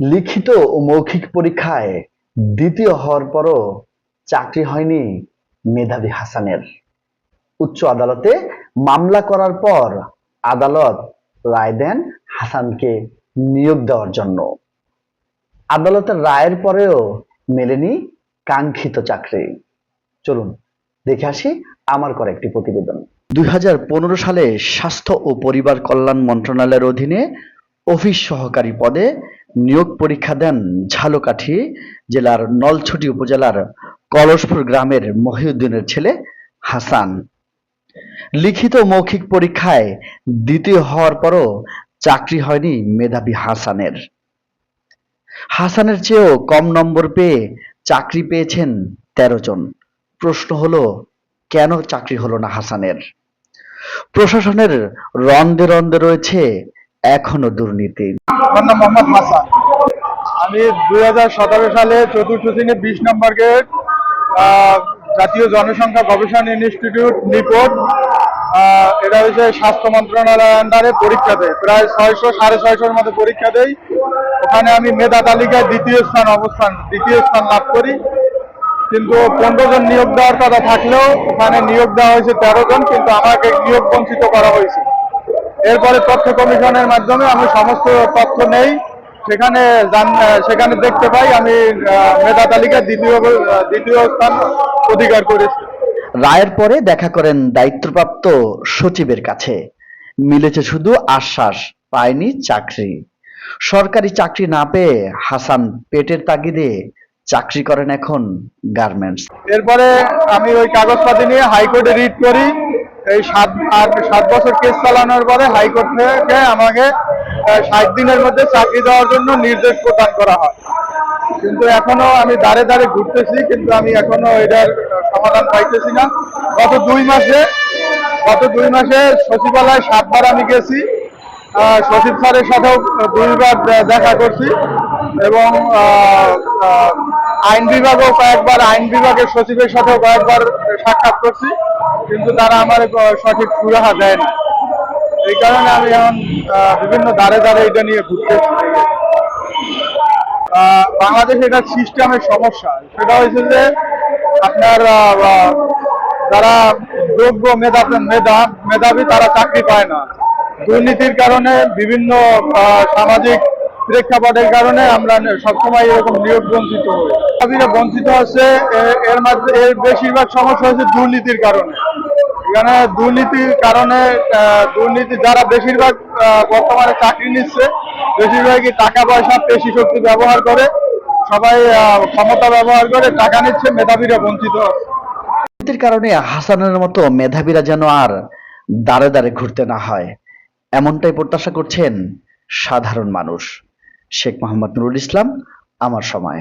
লিখিত ও মৌখিক পরীক্ষায় দ্বিতীয় হওয়ার পরও চাকরি হয়নি মেধাবী হাসানের। উচ্চ আদালতে মামলা করার পর আদালত রায় দেন হাসানকে নিয়োগ দেওয়ার জন্য। আদালতের রায়ের পরেও মেলেনি কাঙ্ক্ষিত চাকরি। চলুন দেখে আসি আমার করা একটি প্রতিবেদন। 2015 সালে স্বাস্থ্য ও পরিবার কল্যাণ মন্ত্রণালয়ের অধীনে অফিস সহকারী পদে নিয়োগ পরীক্ষা দেন ঝালকাঠি জেলার নলছটি উপজেলার কলসপুর গ্রামের মহিউদ্দিনের ছেলে হাসান। লিখিত মৌখিক পরীক্ষায় দ্বিতীয় হওয়ার পরও চাকরি হয়নি মেধাবী হাসানের। হাসানের চেয়েও কম নম্বর পেয়ে চাকরি পেয়েছেন 13 জন। প্রশ্ন হলো, কেন চাকরি হলো না হাসানের? প্রশাসনের রন্ধে রন্ধে রয়েছে এখনো দুর্নীতি। আমার নাম মোহাম্মদ হাসান। আমি 2017 সালে চতুর্থ শ্রেণী 20 নম্বর গেট জাতীয় জনসংখ্যা গবেষণা ইনস্টিটিউট নিকট, এটা হচ্ছে স্বাস্থ্য মন্ত্রণালয়ের আন্ডারে পরীক্ষা দেয়। প্রায় 600-650 মতো পরীক্ষা দেয়। ওখানে আমি মেধা তালিকায় দ্বিতীয় স্থান লাভ করি। কিন্তু 15 জন নিয়োগ দেওয়ার কথা থাকলেও ওখানে নিয়োগ দেওয়া হয়েছে 13 জন, কিন্তু আমাকে নিয়োগ বঞ্চিত করা হয়েছে। এরপরে তথ্য কমিশনের মাধ্যমে আমি সমস্ত তথ্য নেই, সেখানে দেখতে পাই আমি মেধা তালিকায় দ্বিতীয় স্থান অধিকার করেছি। রায়ের পরে দেখা করেন দায়িত্বপ্রাপ্ত সচিবের কাছে। মিলেছে শুধু আশ্বাস, পায়নি চাকরি। সরকারি চাকরি না পেয়ে হাসান পেটের তাগিদে চাকরি করেন এখন গার্মেন্টস। এরপরে আমি ওই কাগজপাতি নিয়ে হাইকোর্টে রিট করি। এই 7 বছর কেস চালানোর পরে হাইকোর্ট থেকে আমাকে 60 দিনের মধ্যে চাকরি দেওয়ার জন্য নির্দেশ প্রদান করা হয়। কিন্তু এখনো আমি দাঁড়ে দাঁড়ে ঘুরতেছি, কিন্তু আমি এখনো এটার সমাধান পাইতেছি না। গত 2 মাসে সচিবালয় 7 বার আমি গেছি। সচিব স্যারের সাথেও 2 বার দেখা করছি এবং আইন বিভাগের সচিবের সাথেও কয়েকবার সাক্ষাৎ করছি, কিন্তু তারা আমার সঠিক সুরাহা দেয় না। এই কারণে আমি এখন বিভিন্ন দাঁড়ে এটা নিয়ে ঘুরতেছি। বাংলাদেশে এটা সিস্টেমের সমস্যা। সেটা হয়েছে যে আপনার যারা যোগ্য মেধাবী তারা চাকরি পায় না। দুর্নীতির কারণে, বিভিন্ন সামাজিক প্রেক্ষাপটের কারণে আমরা সবসময় এরকম নিয়োগ বঞ্চিত হই। মেধাবীরা বঞ্চিত হচ্ছে, এর বেশিরভাগ সমস্যা হচ্ছে দুর্নীতির কারণে। এখানে দুর্নীতি যারা বেশিরভাগ বর্তমানে চাকরি নিচ্ছে, বেশিরভাগই টাকা পয়সা পেশি শক্তি ব্যবহার করে, সবাই ক্ষমতা ব্যবহার করে টাকা নিচ্ছে, মেধাবীরা বঞ্চিত হচ্ছে। দুর্নীতির কারণে হাসানের মতো মেধাবীরা যেন আর দাঁড়ে দাঁড়ে ঘুরতে না হয়, এমনটাই প্রত্যাশা করছেন সাধারণ মানুষ। শেখ মোহাম্মদ নুরুল ইসলাম, আমার সময়।